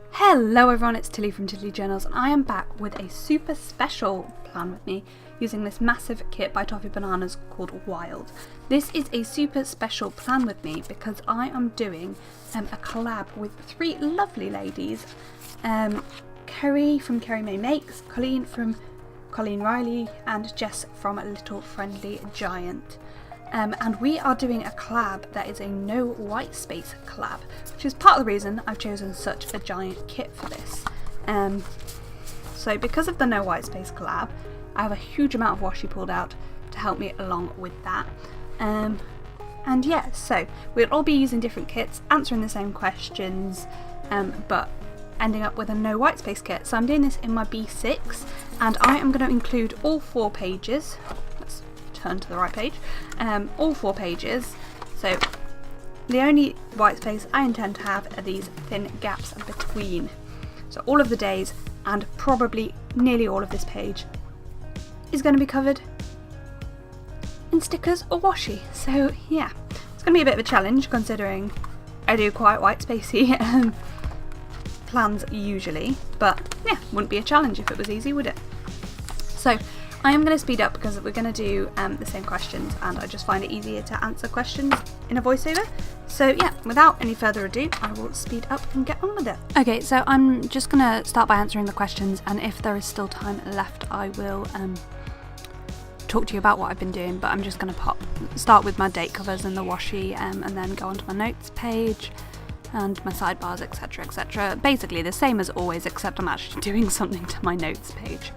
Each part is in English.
Hello everyone, it's Tilly from Tilly Journals and I am back with a super special plan with me using this massive kit by Toffee bananas called Wild. This is a super special plan with me because I am doing a collab with three lovely ladies. Kerry from Kerry May Makes, Colleen from Colleen Riley and Jess from Little Friendly Giant. And we are doing a collab that is a no white space collab, which is part of the reason I've chosen such a giant kit for this. So because of the no white space collab, I have a huge amount of washi pulled out to help me along with that. And yeah, so we'll all be using different kits, answering the same questions, but ending up with a no white space kit. So I'm doing this in my B6 and I am going to include all 4 pages. Turn to the right page, all 4 pages. So the only white space I intend to have are these thin gaps between. So all of the days and probably nearly all of this page is going to be covered in stickers or washi. So yeah, it's going to be a bit of a challenge considering I do quite white spacey plans usually, but yeah, wouldn't be a challenge if it was easy, would it? So I am going to speed up because we're going to do the same questions and I just find it easier to answer questions in a voiceover. So yeah, without any further ado, I will speed up and get on with it. Okay, so I'm just going to start by answering the questions, and if there is still time left I will talk to you about what I've been doing, but I'm just going to start with my date covers and the washi and then go on to my notes page and my sidebars, etc, etc. Basically the same as always, except I'm actually doing something to my notes page.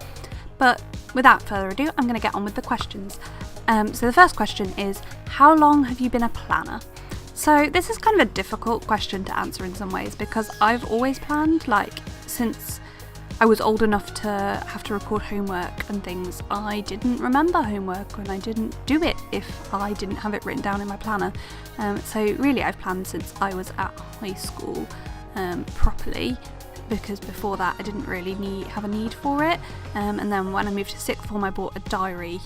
But without further ado, I'm going to get on with the questions. So the first question is, how long have you been a planner? So this is kind of a difficult question to answer in some ways because I've always planned, like since I was old enough to have to record homework and things. I didn't remember homework and I didn't do it if I didn't have it written down in my planner. So really I've planned since I was at high school properly, because before that I didn't really have a need for it, and then when I moved to sixth form I bought a diary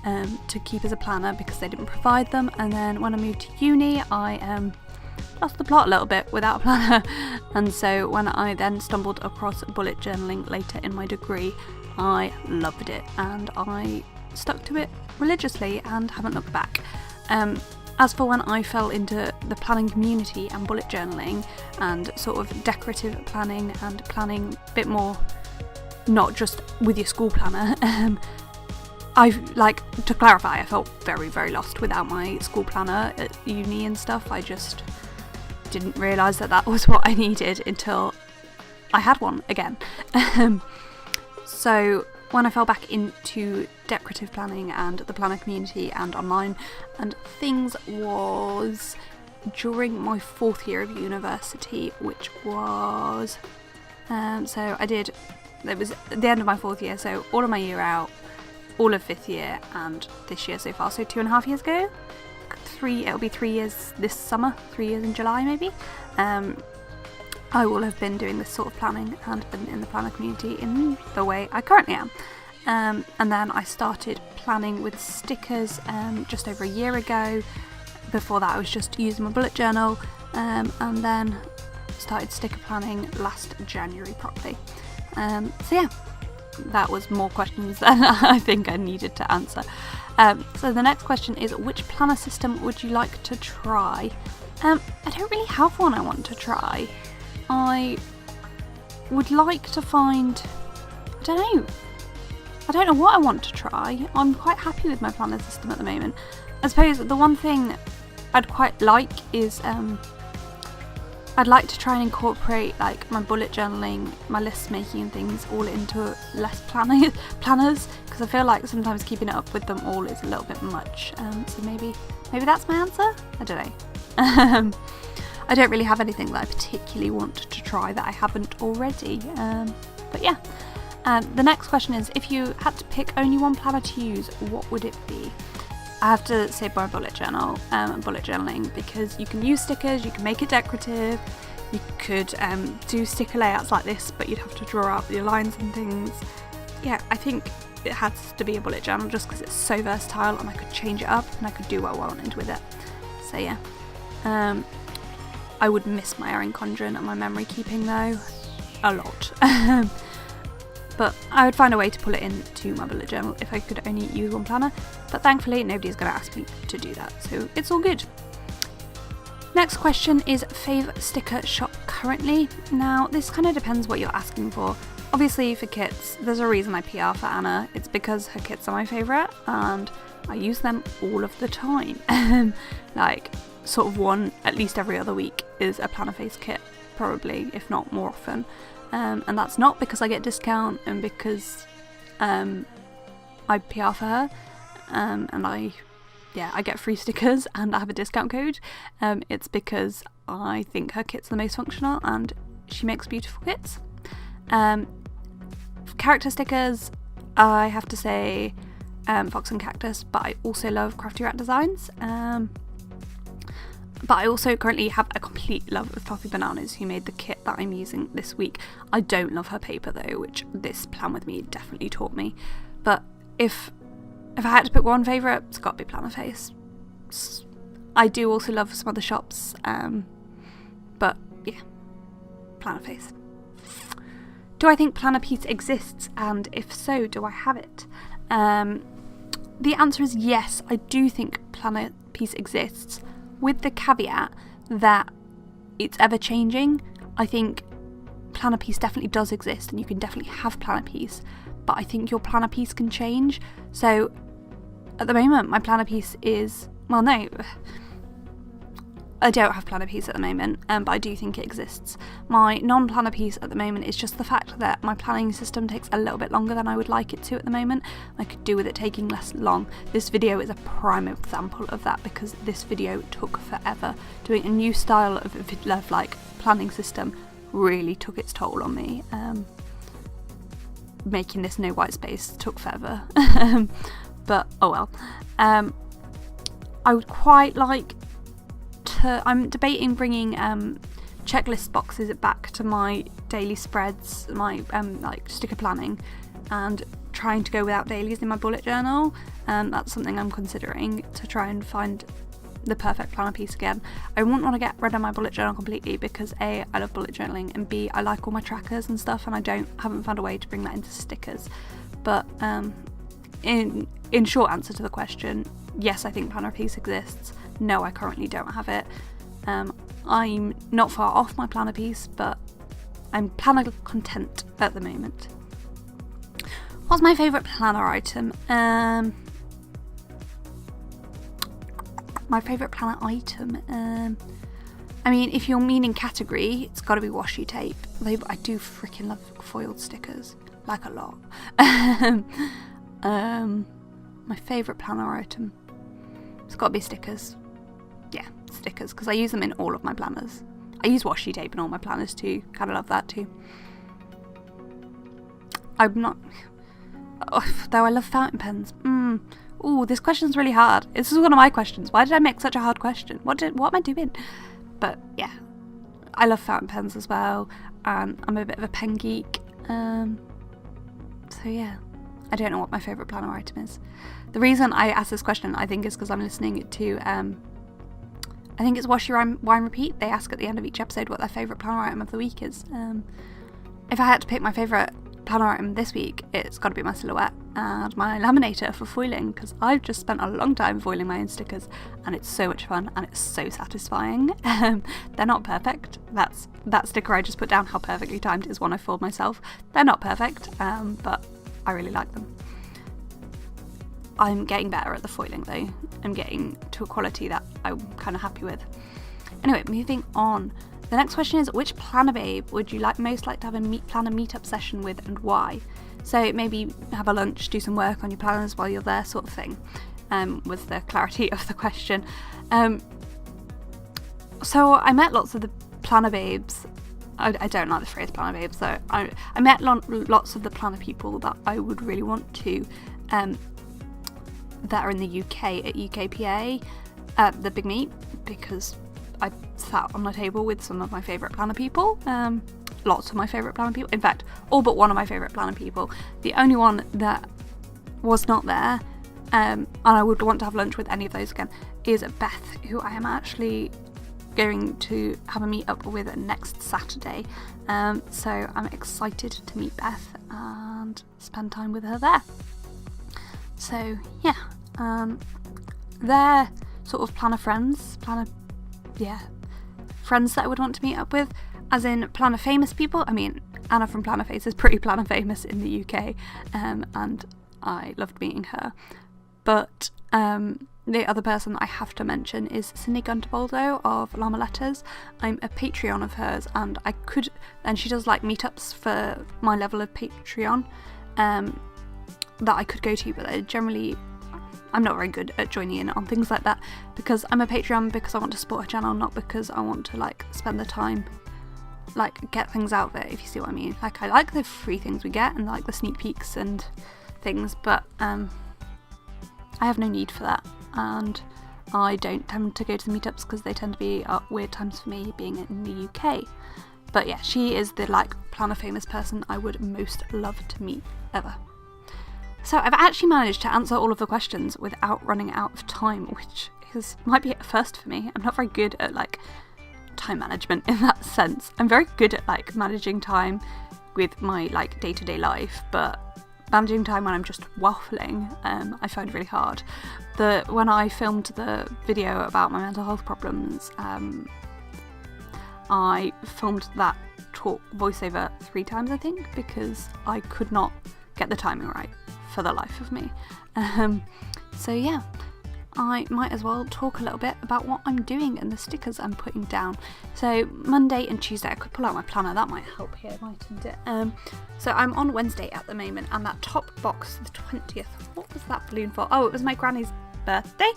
to keep as a planner because they didn't provide them, and then when I moved to uni I lost the plot a little bit without a planner, and so when I then stumbled across bullet journaling later in my degree I loved it and I stuck to it religiously and haven't looked back. As for when I fell into the planning community and bullet journaling and sort of decorative planning and planning a bit more, not just with your school planner, to clarify, I felt very, very lost without my school planner at uni and stuff. I just didn't realise that was what I needed until I had one again. So when I fell back into decorative planning and the planner community and online and things was during my 4th year of university, which was it was at the end of my 4th year, so all of my year out, all of 5th year and this year so far, so 2.5 years ago. It'll be 3 years this summer, 3 years in July maybe. I will have been doing this sort of planning and been in the planner community in the way I currently am. And then I started planning with stickers just over a year ago. Before that I was just using my bullet journal, and then started sticker planning last January properly. So yeah, that was more questions than I think I needed to answer. So the next question is, which planner system would you like to try? I don't really have one I want to try. I would like to find, I don't know what I want to try. I'm quite happy with my planner system at the moment. I suppose the one thing I'd quite like is I'd like to try and incorporate like my bullet journaling, my list making and things all into less planners, because I feel like sometimes keeping it up with them all is a little bit much. So maybe that's my answer? I don't know. I don't really have anything that I particularly want to try that I haven't already. But yeah. The next question is, if you had to pick only one planner to use, what would it be? I have to say my bullet journal, bullet journaling, because you can use stickers, you can make it decorative, you could do sticker layouts like this, but you'd have to draw out your lines and things. Yeah, I think it has to be a bullet journal just because it's so versatile and I could change it up and I could do what I wanted with it. So yeah. I would miss my Erin Condren and my memory keeping though. a lot. But I would find a way to pull it into my bullet journal if I could only use one planner, but thankfully nobody's going to ask me to do that, so it's all good. Next question is favourite sticker shop currently. Now this kind of depends what you're asking for. Obviously for kits, there's a reason I PR for Anna. It's because her kits are my favourite and I use them all of the time. Like sort of one at least every other week is a planner face kit, probably, if not more often. And that's not because I get discount and because I PR for her, and I get free stickers and I have a discount code. It's because I think her kit's the most functional and she makes beautiful kits. Character stickers, I have to say Fox and Cactus, but I also love Crafty Rat Designs. But I also currently have a complete love of Toffee Bananas, who made the kit that I'm using this week. I don't love her paper though, which this Plan With Me definitely taught me. But if I had to pick one favourite, it's got to be Planner Face. I do also love some other shops, but yeah, Planner Face. Do I think Planner Piece exists, and if so, do I have it? The answer is yes, I do think Planner Piece exists, with the caveat that it's ever changing. I think Planner Piece definitely does exist and you can definitely have Planner Piece, but I think your Planner Piece can change. So at the moment my Planner Piece is, well no, I don't have Planner Piece at the moment, but I do think it exists. My non-planner piece at the moment is just the fact that my planning system takes a little bit longer than I would like it to at the moment. I could do with it taking less long. This video is a prime example of that because this video took forever. Doing a new style of like planning system really took its toll on me. Making this no white space took forever. But oh well. I would quite like to, I'm debating bringing checklist boxes back to my daily spreads, my like sticker planning, and trying to go without dailies in my bullet journal. That's something I'm considering, to try and find the perfect planner piece again. I wouldn't want to get rid of my bullet journal completely because A, I love bullet journaling, and B, I like all my trackers and stuff, and I haven't found a way to bring that into stickers. But in short answer to the question, yes, I think planner piece exists. No, I currently don't have it. I'm not far off my planner piece, but I'm planner content at the moment. What's my favourite planner item? My favourite planner item? I mean, if you're meaning category, it's got to be washi tape. I do freaking love foiled stickers, like a lot. My favourite planner item, it's got to be stickers. Yeah, stickers, because I use them in all of my planners. I use washi tape in all my planners too. Kind of love that too. I'm not... though I love fountain pens. Ooh, this question's really hard. This is one of my questions. Why did I make such a hard question? What am I doing? But yeah, I love fountain pens as well. And I'm a bit of a pen geek. So yeah, I don't know what my favourite planner item is. The reason I asked this question, I think, is because I'm listening to... I think it's Wash Your Wine Repeat. They ask at the end of each episode what their favourite planner item of the week is. If I had to pick my favourite planner item this week, it's got to be my silhouette and my laminator for foiling, because I've just spent a long time foiling my own stickers and it's so much fun and it's so satisfying. They're not perfect. That sticker I just put down, how perfectly timed, is one I foiled myself. They're not perfect, but I really like them. I'm getting better at the foiling though. I'm getting to a quality that I'm kind of happy with. Anyway, moving on. The next question is, which planner babe would you most like to have a planner meetup session with, and why? So maybe have a lunch, do some work on your planners while you're there, sort of thing, was the clarity of the question. So I met lots of the planner babes. I don't like the phrase planner babes, so I met lots of the planner people that I would really want to, that are in the UK at UKPA, the big meet, because I sat on the table with some of my favourite planner people, lots of my favourite planner people, in fact all but one of my favourite planner people. The only one that was not there, and I would want to have lunch with any of those again, is Beth, who I am actually going to have a meet up with next Saturday, so I'm excited to meet Beth and spend time with her there. So yeah, they're sort of planner friends that I would want to meet up with, as in planner famous people. I mean, Anna from Planner Face is pretty planner famous in the UK, and I loved meeting her. But the other person that I have to mention is Cindy Gunterbaldo of Llama Letters. I'm a Patreon of hers, and she does like meetups for my level of Patreon that I could go to, but I'm not very good at joining in on things like that, because I'm a Patreon because I want to support her channel, not because I want to like spend the time like get things out there, if you see what I mean. Like, I like the free things we get and like the sneak peeks and things, but I have no need for that, and I don't tend to go to the meetups because they tend to be at weird times for me being in the UK. But yeah, she is the like planner famous person I would most love to meet ever. So I've actually managed to answer all of the questions without running out of time, which might be a first for me. I'm not very good at like time management in that sense. I'm very good at like managing time with my like day-to-day life, but managing time when I'm just waffling, I find really hard. When I filmed the video about my mental health problems, I filmed that talk voiceover 3 times, I think, because I could not get the timing right for the life of me. So yeah, I might as well talk a little bit about what I'm doing and the stickers I'm putting down. So Monday and Tuesday, I could pull out my planner, that might help here, mightn't it? So I'm on Wednesday at the moment, and that top box, the 20th, what was that balloon for? Oh, it was my granny's birthday,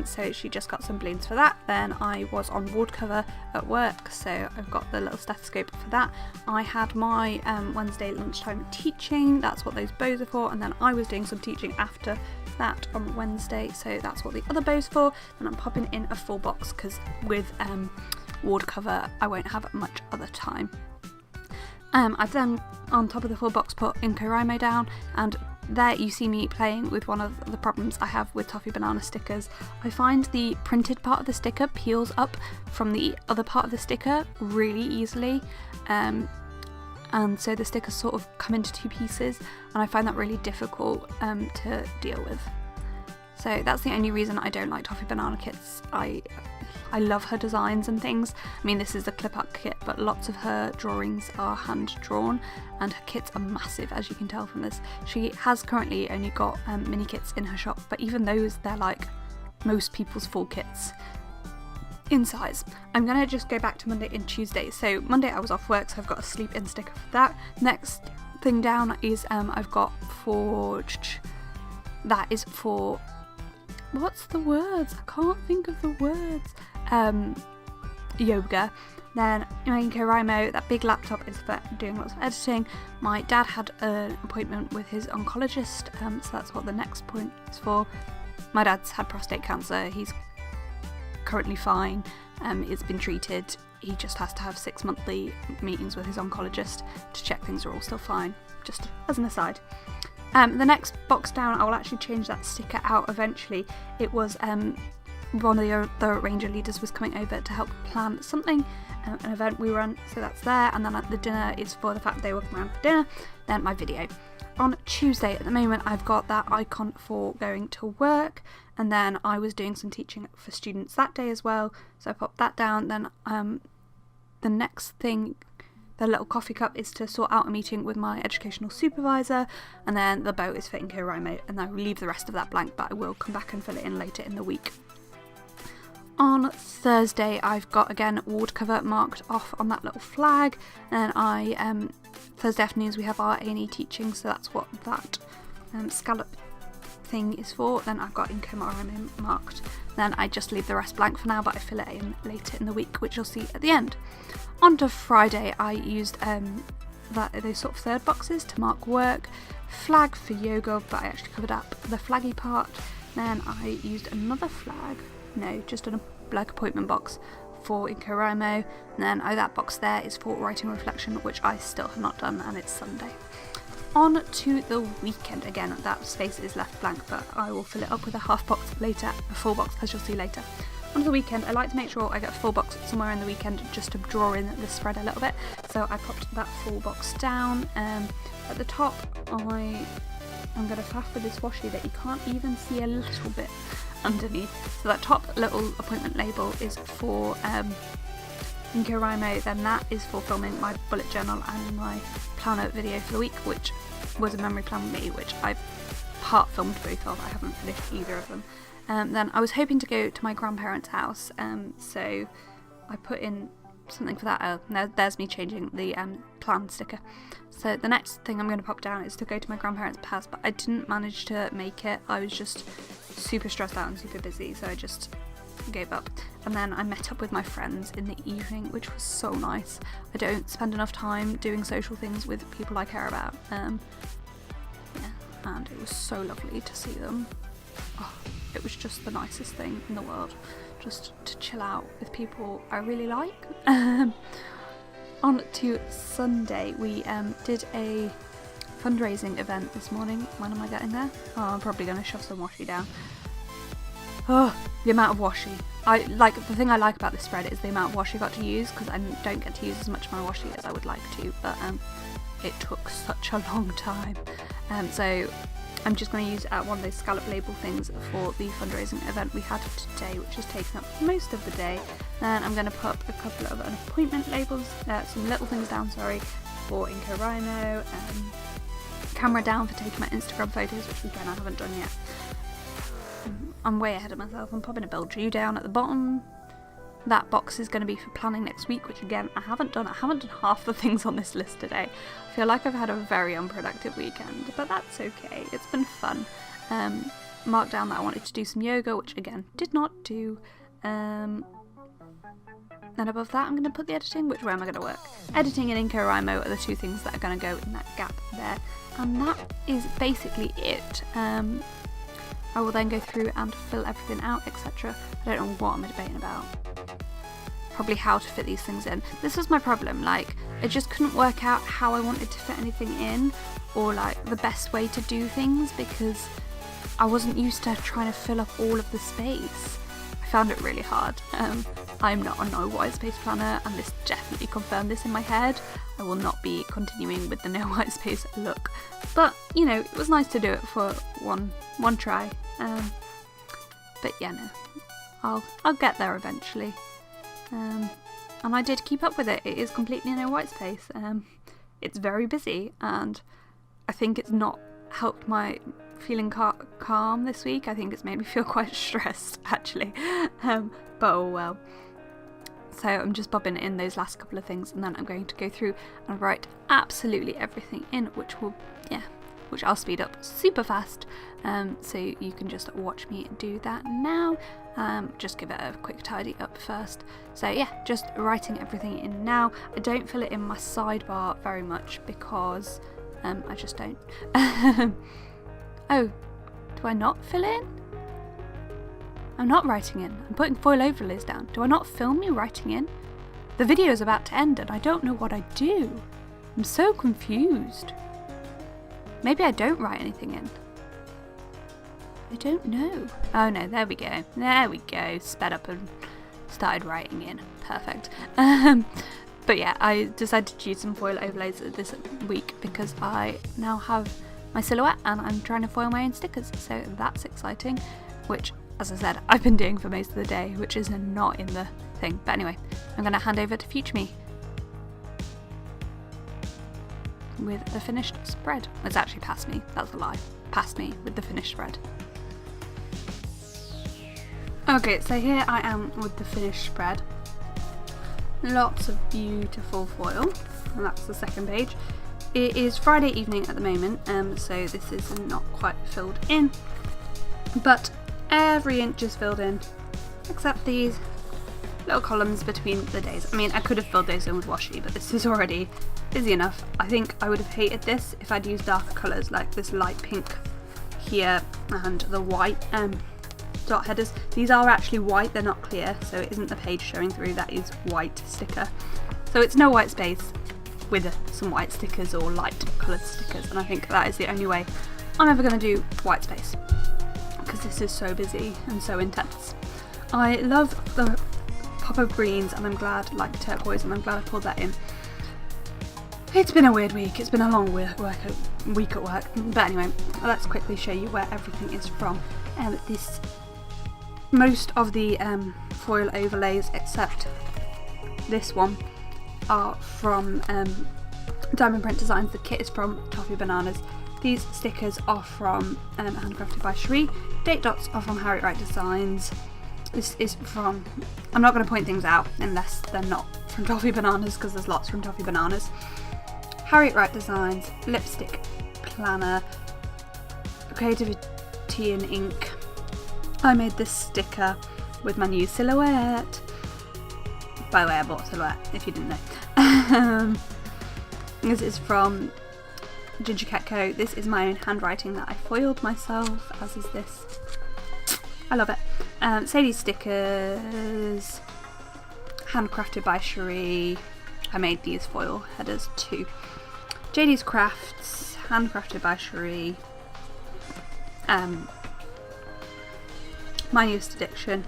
so she just got some balloons for that. Then I was on ward cover at work, so I've got the little stethoscope for that. I had my Wednesday lunchtime teaching, that's what those bows are for, and then I was doing some teaching after that on Wednesday, so that's what the other bow's for. Then I'm popping in a full box because with ward cover I won't have much other time. I've then on top of the full box put NaNoWriMo down, and there you see me playing with one of the problems I have with Toffee banana stickers. I find the printed part of the sticker peels up from the other part of the sticker really easily, and so the stickers sort of come into 2 pieces, and I find that really difficult to deal with. So that's the only reason I don't like Toffee banana kits. I love her designs and things. I mean, this is the clip art kit, but lots of her drawings are hand drawn, and her kits are massive, as you can tell from this. She has currently only got mini kits in her shop, but even those, they're like most people's full kits in size. I'm gonna just go back to Monday and Tuesday. So Monday I was off work, so I've got a sleep in sticker for that. Next thing down is I've got that is for, what's the words? I can't think of the words. Yoga. Then NaNoWriMo, that big laptop, is for doing lots of editing. My dad had an appointment with his oncologist, so that's what the next point is for. My dad's had prostate cancer, he's currently fine, it's been treated, he just has to have 6 monthly meetings with his oncologist to check things are all still fine, just as an aside. The next box down, I will actually change that sticker out eventually. It was one of the Ranger leaders was coming over to help plan something, an event we run, so that's there. And then at the dinner is for the fact they were coming around for dinner. Then my video. On Tuesday at the moment I've got that icon for going to work, and then I was doing some teaching for students that day as well, so I popped that down. Then the next thing, the little coffee cup, is to sort out a meeting with my educational supervisor, and then the bow is for NaNoWriMo, and I will leave the rest of that blank, but I will come back and fill it in later in the week. On Thursday I've got again ward cover marked off on that little flag, and Thursday afternoons we have our A&E teaching, so that's what that scallop thing is for. Then I've got NaNoWriMo marked, then I just leave the rest blank for now, but I fill it in later in the week, which you'll see at the end. On to Friday, I used those sort of third boxes to mark work, flag for yoga, but I actually covered up the flaggy part. Then I used another flag, just a black appointment box for NaNoWriMo, and then that box there is for writing reflection, which I still have not done, and it's Sunday. On to the weekend, again that space is left blank, but I will fill it up with a half box later, a full box, as you'll see later. on the weekend I like to make sure I get a full box somewhere in the weekend just to draw in the spread a little bit. So I popped that full box down. At the top I'm going to faff with this washi that you can't even see a little bit underneath. So that top little appointment label is for NaNoWriMo, then that is for filming my bullet journal and my planner video for the week, which was a memory plan with me, which I've part filmed both of. I haven't finished either of them. Then I was hoping to go to my grandparents' house, so I put in something for that. Oh, there's me changing the plan sticker. So the next thing I'm going to pop down is to go to my grandparents' house, but I didn't manage to make it. I was just super stressed out and super busy, so I just gave up. And then I met up with my friends in the evening, which was so nice. I don't spend enough time doing social things with people I care about. Yeah, and it was so lovely to see them. Oh, it was just the nicest thing in the world, just to chill out with people I really like. On to Sunday, we did a fundraising event this morning. When am I getting there? Oh, I'm probably going to shove some washi down. Oh, the amount of washi. The thing I like about this spread is the amount of washi I got to use, because I don't get to use as much of my washi as I would like to, but it took such a long time. So I'm just going to use one of those scallop label things for the fundraising event we had today, which has taken up most of the day. Then I'm going to put a couple of appointment labels, some little things down, sorry, for NaNoWriMo, camera down for taking my Instagram photos, which again I haven't done yet. I'm way ahead of myself. I'm popping a Belgium down at the bottom. That box is going to be for planning next week, which again I haven't done. I haven't done half the things on this list today. I feel like I've had a very unproductive weekend, but that's okay. It's been fun. Marked down that I wanted to do some yoga, which again did not do. Then above that I'm going to put the editing, which way am I going to work? Editing and NaNoWriMo are the two things that are going to go in that gap there. And that is basically it. I will then go through and fill everything out, etc. I don't know what I'm debating about. Probably how to fit these things in. This was my problem, I just couldn't work out how I wanted to fit anything in, or the best way to do things, because I wasn't used to trying to fill up all of the space. I found it really hard. I'm not a no white space planner, and this definitely confirmed this in my head. I will not be continuing with the no white space look, but you know, it was nice to do it for one try. But yeah, no, I'll get there eventually. And I did keep up with it. It is completely no white space. It's very busy, and I think it's not helped my feeling calm this week. I think it's made me feel quite stressed, actually. But oh well. So I'm just bobbing in those last couple of things, and then I'm going to go through and write absolutely everything in, which I'll speed up super fast, so you can just watch me do that now. Just give it a quick tidy up first. So yeah, just writing everything in now. I don't fill it in my sidebar very much because I just don't. Oh, do I not fill in? I'm not writing in. I'm putting foil overlays down. Do I not film me writing in? The video is about to end and I don't know what I do. I'm so confused. Maybe I don't write anything in. I don't know. Oh no, there we go. There we go. Sped up and started writing in. Perfect. But yeah, I decided to use some foil overlays this week because I now have my silhouette and I'm trying to foil my own stickers. So that's exciting, which, as I said, I've been doing for most of the day, which is not in the thing. But anyway, I'm going to hand over to Future Me with the finished spread. It's actually past me, that's a lie. Past me with the finished spread. Okay, so here I am with the finished spread. Lots of beautiful foil, and that's the second page. It is Friday evening at the moment, so this is not quite filled in, but every inch is filled in, except these little columns between the days. I mean, I could have filled those in with washi, but this is already busy enough. I think I would have hated this if I'd used darker colours like this light pink here and the white dot headers. These are actually white, they're not clear, so it isn't the page showing through, that is white sticker. So it's no white space with some white stickers or light coloured stickers, and I think that is the only way I'm ever going to do white space, because this is so busy and so intense. I love the pop of greens, and I'm glad, like turquoise, and I'm glad I pulled that in. It's been a weird week, it's been a long week at work, but anyway, let's quickly show you where everything is from. Most of the foil overlays, except this one, are from Diamond Print Designs. The kit is from Toffee Bananas. These stickers are from Handcrafted by Cherie. Date dots are from Harriet Wright Designs. This is from, I'm not going to point things out unless they're not from Toffee Bananas, because there's lots from Toffee Bananas. Harriet Wright Designs, lipstick planner, Creativity and Ink. I made this sticker with my new silhouette. By the way, I bought silhouette, if you didn't know. This is from Ginger Cat Co. This is my own handwriting that I foiled myself, as is this. I love it. Sadie stickers, Handcrafted by Cherie. I made these foil headers too. JD's Crafts, Handcrafted by Cherie. My Newest Addiction.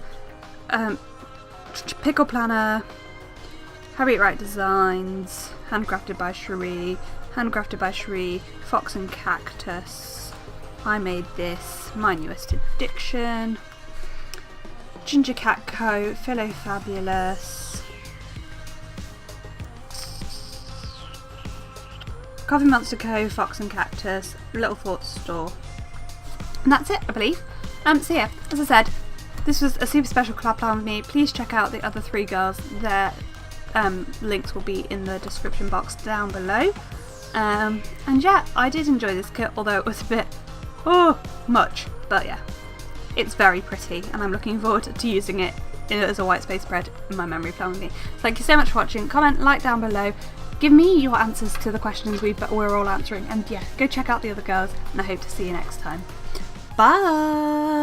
Pickle Planner, Harriet Wright Designs, Handcrafted by Cherie. Handcrafted by Cherie, Fox and Cactus. I made this, My Newest Addiction. Ginger Cat Co, Philo Fabulous. Coffee Monster Co, Fox and Cactus, Little Thoughts Store. And that's it, I believe. So yeah, as I said, this was a super special collab plan with me. Please check out the other 3 girls. Their links will be in the description box down below. And yeah, I did enjoy this kit, although it was a bit much, but yeah, it's very pretty, and I'm looking forward to using it as a white space spread in my memory plan with me. Thank you so much for watching. Comment, like down below. Give me your answers to the questions we're all answering, and yeah, go check out the other girls, and I hope to see you next time. Bye!